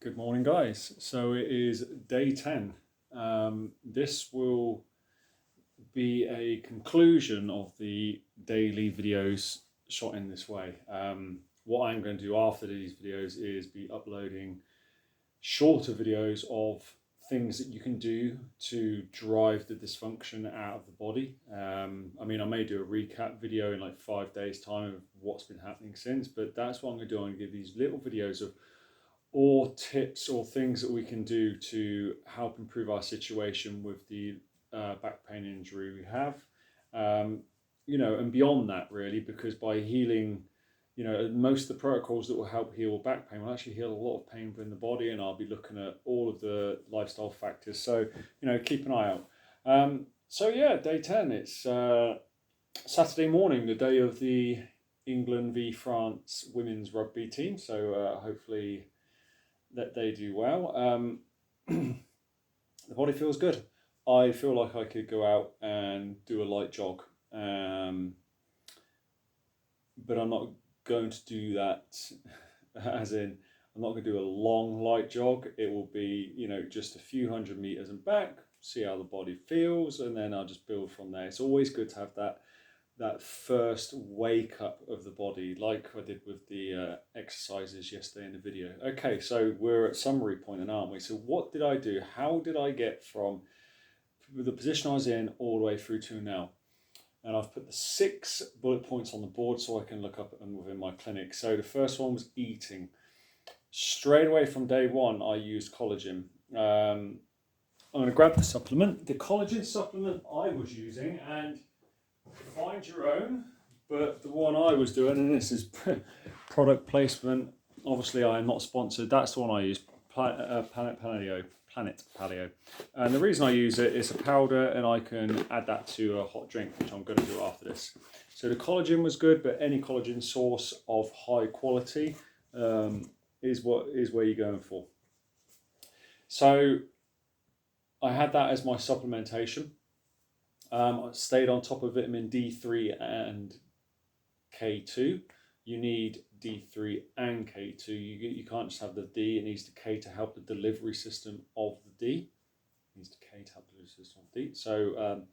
Good morning, guys. So it is day 10. This will be a conclusion of the daily videos shot in this way. What I'm going to do after these videos is be uploading shorter videos of things that you can do to drive the dysfunction out of the body. I may do a recap video in like 5 days' time of what's been happening since, but that's what I'm going to do. I'm going to give these little videos of or tips or things that we can do to help improve our situation with the back pain injury we have. And beyond that, really, because by healing, most of the protocols that will help heal back pain will actually heal a lot of pain within the body, and I'll be looking at all of the lifestyle factors. So, keep an eye out. Day 10, it's Saturday morning, the day of the England v France women's rugby team. So hopefully that they do well. The body feels good. I feel like I could go out and do a light jog, but I'm not going to do that as in I'm not going to do a long light jog. It will be, just a few hundred meters and back, see how the body feels, and then I'll just build from there. It's always good to have that first wake up of the body, like I did with the exercises yesterday in the video. Okay, so we're at summary point, aren't we? So what did I do? How did I get from the position I was in all the way through to now? And I've put the 6 bullet points on the board so I can look up at them within my clinic. So the first one was eating. Straight away from day one, I used collagen. I'm going to grab the supplement. The collagen supplement I was using, and find your own, but the one I was doing, and this is product placement, obviously I am not sponsored, that's the one I use, Planet Paleo. And the reason I use it is a powder, and I can add that to a hot drink, which I'm going to do after this. So the collagen was good, but any collagen source of high quality is where you're going for. So I had that as my supplementation. I stayed on top of vitamin D3 and K2. You need D3 and K2. You can't just have the D. It needs the K to help the delivery system of the D. It needs the K to help the delivery system of the D. So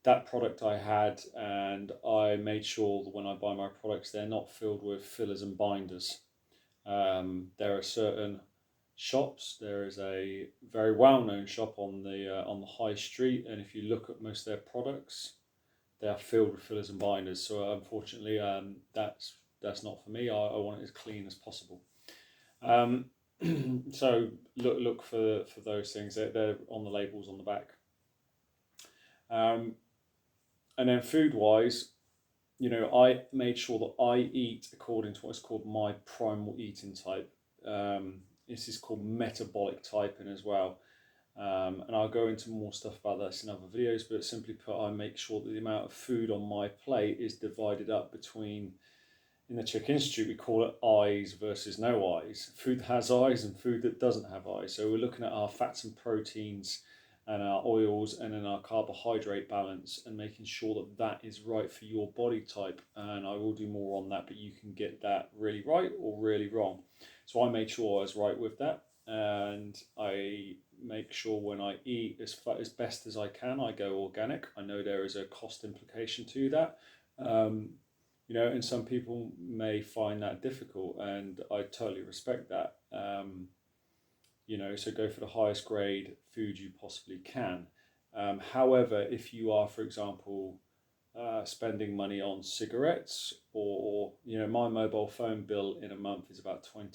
that product I had, and I made sure that when I buy my products, they're not filled with fillers and binders. There are certain shops. There is a very well-known shop on the high street, and if you look at most of their products, they are filled with fillers and binders. So unfortunately, that's not for me. I want it as clean as possible. So look for those things. They're on the labels on the back. And then food-wise, I made sure that I eat according to what's called my primal eating type. This is called metabolic typing as well. And I'll go into more stuff about this in other videos, but simply put, I make sure that the amount of food on my plate is divided up between, in the Czech Institute, we call it eyes versus no eyes. Food that has eyes and food that doesn't have eyes. So we're looking at our fats and proteins and our oils and then our carbohydrate balance and making sure that that is right for your body type. And I will do more on that, but you can get that really right or really wrong. So I made sure I was right with that, and I make sure when I eat as best as I can, I go organic. I know there is a cost implication to that, and some people may find that difficult, and I totally respect that. So go for the highest grade food you possibly can. However, if you are, for example, spending money on cigarettes, or my mobile phone bill in a month is about £20.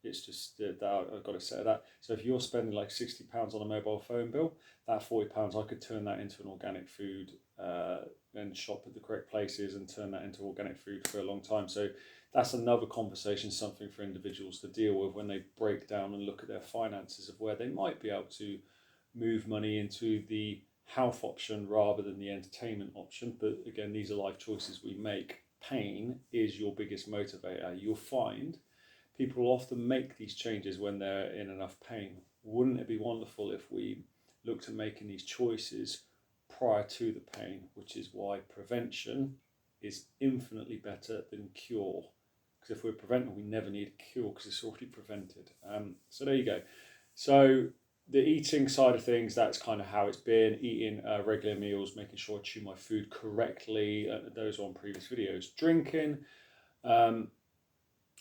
It's just that I've got to say that. So if you're spending like £60 on a mobile phone bill, that £40 I could turn that into an organic food and shop at the correct places and turn that into organic food for a long time. So that's another conversation, something for individuals to deal with when they break down and look at their finances of where they might be able to move money into the health option rather than the entertainment option. But again, these are life choices we make. Pain is your biggest motivator. You'll find people often make these changes when they're in enough pain. Wouldn't it be wonderful if we looked at making these choices prior to the pain, which is why prevention is infinitely better than cure. because if we're preventing, we never need a cure because it's already prevented. So there you go. So the eating side of things, that's kind of how it's been. Eating regular meals, making sure I chew my food correctly. Those are on previous videos. Drinking. I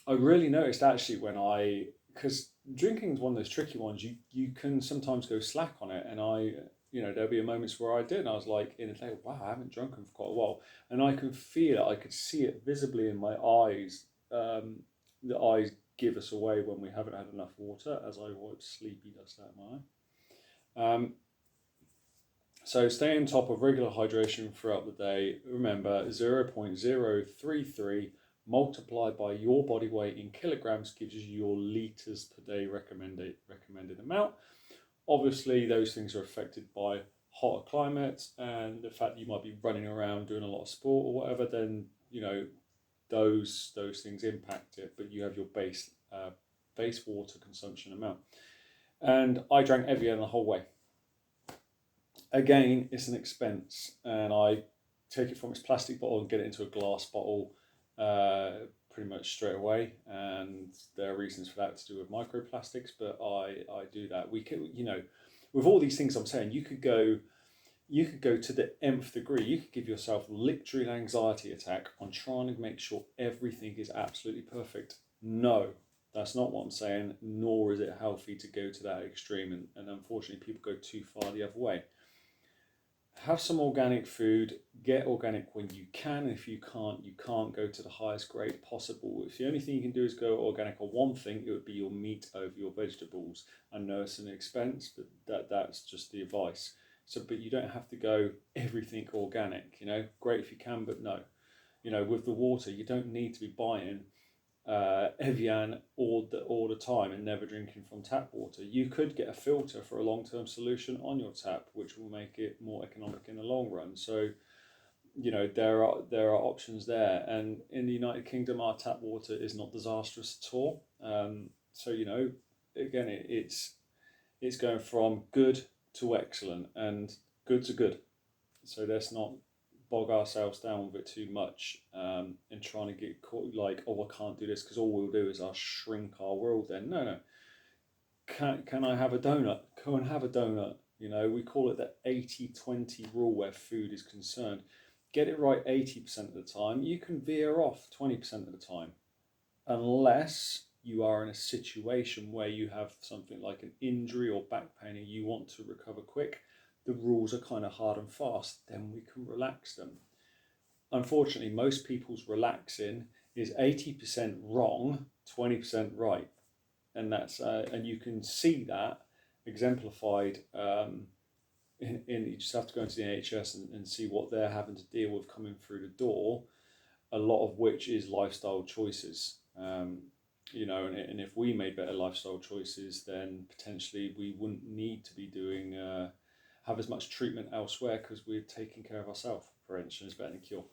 really noticed actually because drinking is one of those tricky ones. You can sometimes go slack on it, and there'll be moments where I did, and I was like in a day, wow, I haven't drunken for quite a while, and I can feel it. I could see it visibly in my eyes. The eyes give us away when we haven't had enough water, as I wipe sleepy dust out of my eye. So stay on top of regular hydration throughout the day. Remember, 0.033 multiplied by your body weight in kilograms gives you your litres per day recommended amount. Obviously, those things are affected by hotter climates and the fact that you might be running around doing a lot of sport or whatever, then, those things impact it, but you have your base water consumption amount. And I drank Evian the whole way. Again, it's an expense, and I take it from its plastic bottle and get it into a glass bottle pretty much straight away. And there are reasons for that to do with microplastics, but I do that. We can, with all these things I'm saying, you could go to the nth degree. You could give yourself literally an anxiety attack on trying to make sure everything is absolutely perfect. No, that's not what I'm saying, nor is it healthy to go to that extreme. And unfortunately, people go too far the other way. Have some organic food, get organic when you can. If you can't go to the highest grade possible. If the only thing you can do is go organic on one thing, it would be your meat over your vegetables. I know it's an expense, but that's just the advice. So, but you don't have to go everything organic, great if you can, but no. With the water, you don't need to be buying Evian all the time and never drinking from tap water. You could get a filter for a long-term solution on your tap, which will make it more economic in the long run. So, there are options there. And in the United Kingdom, our tap water is not disastrous at all. So, again, it's going from good to excellent, and good's are good. So let's not bog ourselves down with it too much and trying to get caught like, oh, I can't do this because all we'll do is I'll shrink our world then. No. Can I have a donut? Go and have a donut. We call it the 80-20 rule where food is concerned. Get it right 80% of the time. You can veer off 20% of the time. Unless you are in a situation where you have something like an injury or back pain and you want to recover quick, the rules are kind of hard and fast, then we can relax them. Unfortunately, most people's relaxing is 80% wrong, 20% right. And that's and you can see that exemplified in you just have to go into the NHS and see what they're having to deal with coming through the door, a lot of which is lifestyle choices. And if we made better lifestyle choices, then potentially we wouldn't need to be doing have as much treatment elsewhere because we're taking care of ourselves. Prevention is better than cure.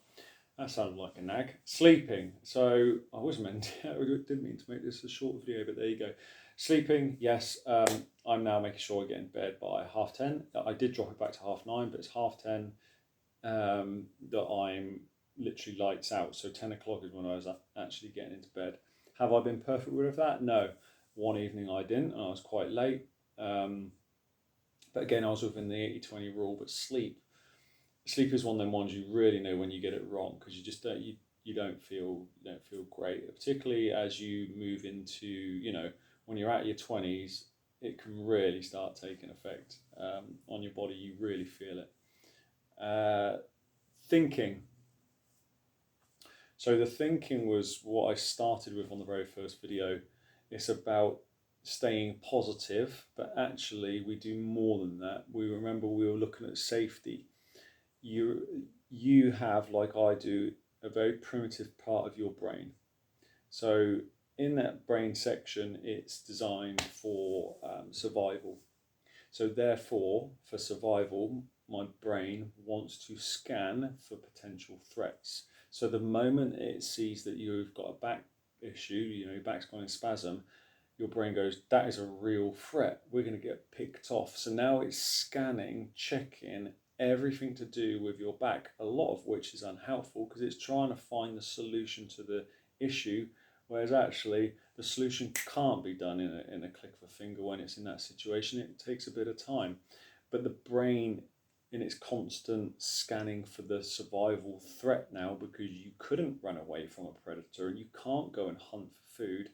That sounded like a nag. Sleeping. So I didn't mean to make this a short video, but there you go. Sleeping, yes. I'm now making sure I get in bed by 10:30. I did drop it back to 9:30, but it's 10:30 that I'm literally lights out. So 10 o'clock is when I was actually getting into bed. Have I been perfect with that? No. One evening I didn't, and I was quite late. But again, I was within the 80-20 rule. But sleep is one of them ones you really know when you get it wrong, because you just don't feel great, particularly as you move into when you're at your 20s. It can really start taking effect on your body. You really feel it. Thinking. So the thinking was what I started with on the very first video. It's about staying positive, but actually we do more than that. We were looking at safety. You have, like I do, a very primitive part of your brain. So in that brain section, it's designed for survival. So therefore, for survival, my brain wants to scan for potential threats. So the moment it sees that you've got a back issue, your back's gone in spasm, your brain goes, that is a real threat. We're going to get picked off. So now it's scanning, checking everything to do with your back, a lot of which is unhelpful because it's trying to find the solution to the issue Whereas actually the solution can't be done in a click of a finger when it's in that situation. It takes a bit of time. But the brain, in its constant scanning for the survival threat now, because you couldn't run away from a predator and you can't go and hunt for food,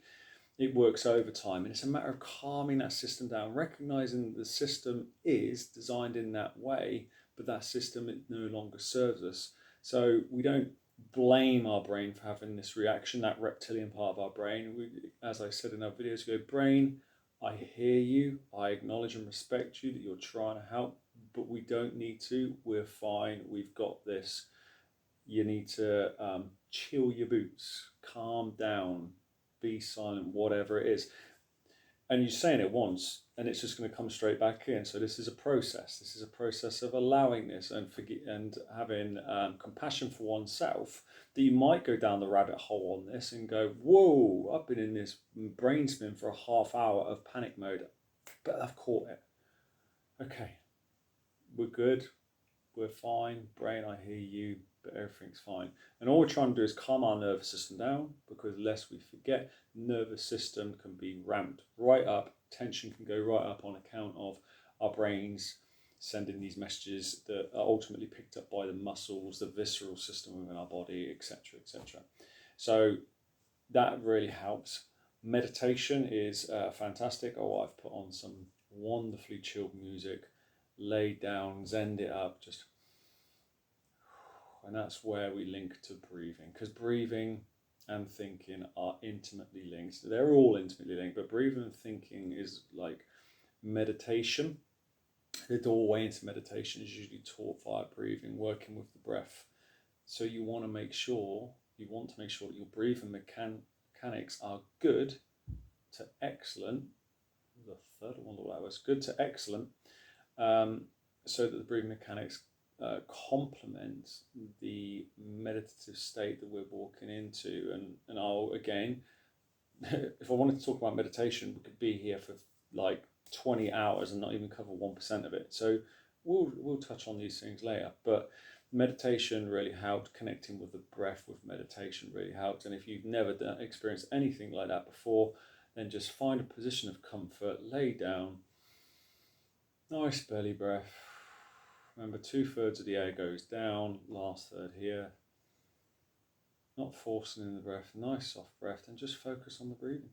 it works overtime. And it's a matter of calming that system down, recognizing the system is designed in that way, but that system, it no longer serves us. So we don't blame our brain for having this reaction, that reptilian part of our brain. As I said in our videos ago, brain, I hear you, I acknowledge and respect you that you're trying to help, but we don't need to. We're fine. We've got this. You need to chill your boots, calm down, be silent, whatever it is. And you're saying it once, and it's just going to come straight back in. So this is a process. This is a process of allowing this and having compassion for oneself. That you might go down the rabbit hole on this and go, "Whoa! I've been in this brain spin for a half hour of panic mode, but I've caught it. Okay, we're good. We're fine. Brain, I hear you, but everything's fine." And all we're trying to do is calm our nervous system down, because lest we forget, nervous system can be ramped right up. Tension can go right up on account of our brains sending these messages that are ultimately picked up by the muscles, the visceral system within our body, etc., etc. So that really helps. Meditation is fantastic. Oh, I've put on some wonderfully chilled music, laid down, zenned it up, just, and that's where we link to breathing, because breathing and thinking are intimately linked. They're all intimately linked, but breathing and thinking is like meditation. The doorway into meditation is usually taught via breathing, working with the breath. So you want to make sure that your breathing mechanics are good to excellent. The third one that was good to excellent, so that the breathing mechanics complement the meditative state that we're walking into. And I'll, again, if I wanted to talk about meditation, we could be here for like 20 hours and not even cover 1% of it. So we'll touch on these things later. But meditation really helped. Connecting with the breath with meditation really helped. And if you've never experienced anything like that before, then just find a position of comfort, lay down, nice belly breath. Remember, 2/3 of the air goes down, last third here. Not forcing in the breath, nice soft breath, and just focus on the breathing.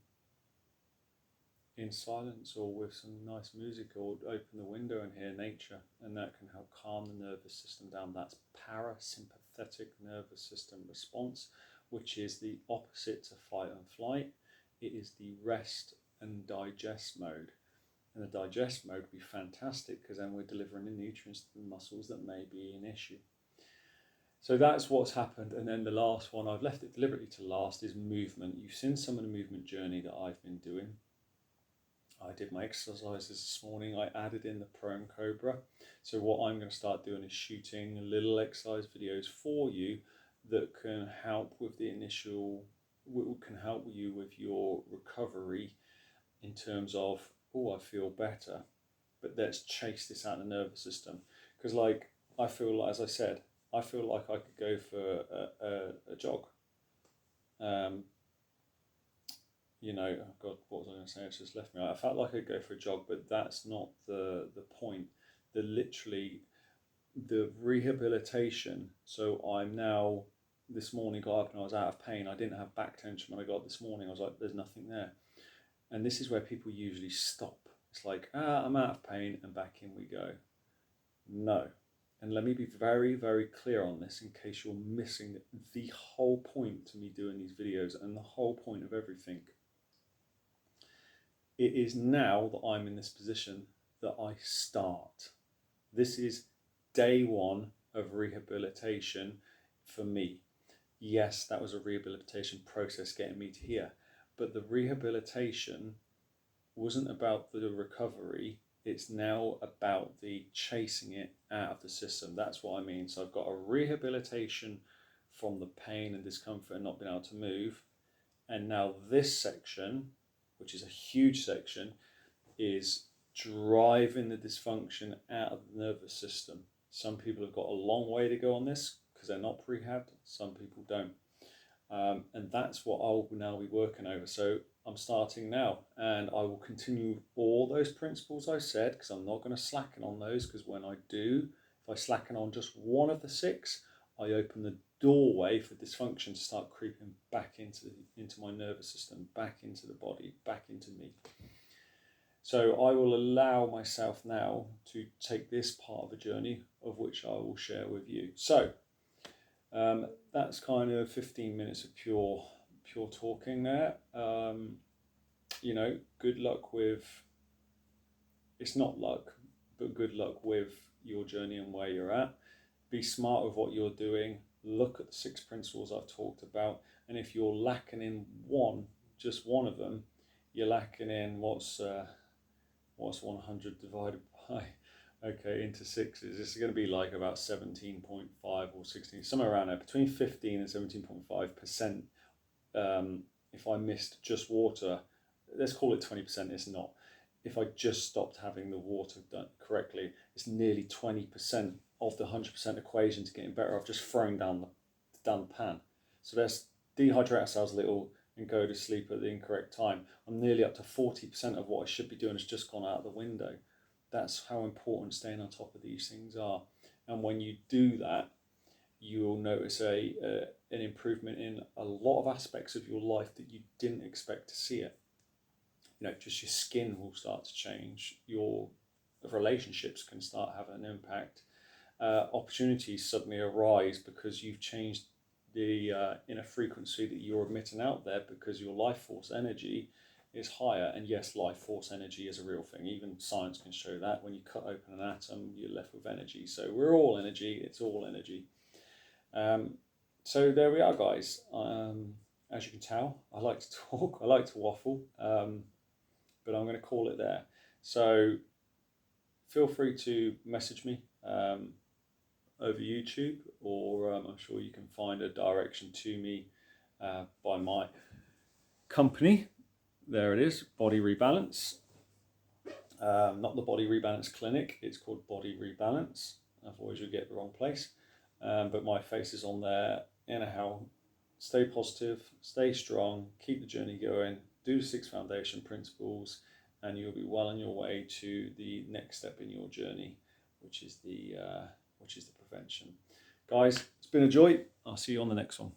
In silence or with some nice music, or open the window and hear nature, and that can help calm the nervous system down. That's parasympathetic nervous system response, which is the opposite to fight and flight. It is the rest and digest mode. And the digest mode would be fantastic, because then we're delivering the nutrients to the muscles that may be an issue. So that's what's happened. And then the last one, I've left it deliberately to last, is movement. You've seen some of the movement journey that I've been doing. I did my exercises this morning. I added in the prone cobra. So what I'm going to start doing is shooting little exercise videos for you that can help with the initial, can help you with your recovery in terms of, oh, I feel better, but let's chase this out of the nervous system. Because like, I feel like, as I said, I feel like I could go for a jog. You know, oh God, what was I going to say? It's just left me. I felt like I could go for a jog, but that's not the point. The rehabilitation. So I'm now, this morning got up and I was out of pain. I didn't have back tension when I got up this morning. I was like, there's nothing there. And this is where people usually stop. It's like, I'm out of pain, and back in we go. No. And let me be very, very clear on this, in case you're missing the whole point to me doing these videos and the whole point of everything. It is now that I'm in this position that I start. This is day one of rehabilitation for me. Yes, that was a rehabilitation process getting me to here. But the rehabilitation wasn't about the recovery. It's now about the chasing it out of the system. That's what I mean. So I've got a rehabilitation from the pain and discomfort and not being able to move. And now this section, which is a huge section, is driving the dysfunction out of the nervous system. Some people have got a long way to go on this because they're not prehabbed. Some people don't. And that's what I'll now be working over. So I'm starting now, and I will continue all those principles I said, because I'm not going to slacken on those, because when I do, if I slacken on just one of the 6, I open the doorway for dysfunction to start creeping back into my nervous system, back into the body, back into me. So I will allow myself now to take this part of the journey, of which I will share with you. So that's kind of 15 minutes of pure talking there. You know, good luck with, it's not luck, but good luck with your journey and where you're at. Be smart with what you're doing. Look at the 6 principles I've talked about. And if you're lacking in one, just one of them, you're lacking in what's 100 divided by, okay, into 6s. This is going to be like about 17.5 or 16, somewhere around there, between 15 and 17.5%. If I missed just water, let's call it 20%, it's not. If I just stopped having the water done correctly, it's nearly 20% of the 100% equation to getting better. I've just thrown down the pan. So let's dehydrate ourselves a little and go to sleep at the incorrect time. I'm nearly up to 40% of what I should be doing has just gone out the window. That's how important staying on top of these things are. And when you do that, you will notice an improvement in a lot of aspects of your life that you didn't expect to see it. You know, just your skin will start to change. Your relationships can start having an impact. Opportunities suddenly arise because you've changed the inner frequency that you're emitting out there, because your life force energy is higher. And yes, life force energy is a real thing. Even science can show that. When you cut open an atom, you're left with energy. So we're all energy. It's all energy. So there we are, guys. As you can tell, I like to talk. I like to waffle. But I'm going to call it there. So feel free to message me over YouTube, or I'm sure you can find a direction to me by my company. There it is, Body Rebalance. Not the Body Rebalance Clinic, it's called Body Rebalance. Otherwise you'll get the wrong place. But my face is on there. Anyhow, stay positive, stay strong, keep the journey going, do the 6 foundation principles, and you'll be well on your way to the next step in your journey, which is the prevention. Guys, it's been a joy. I'll see you on the next one.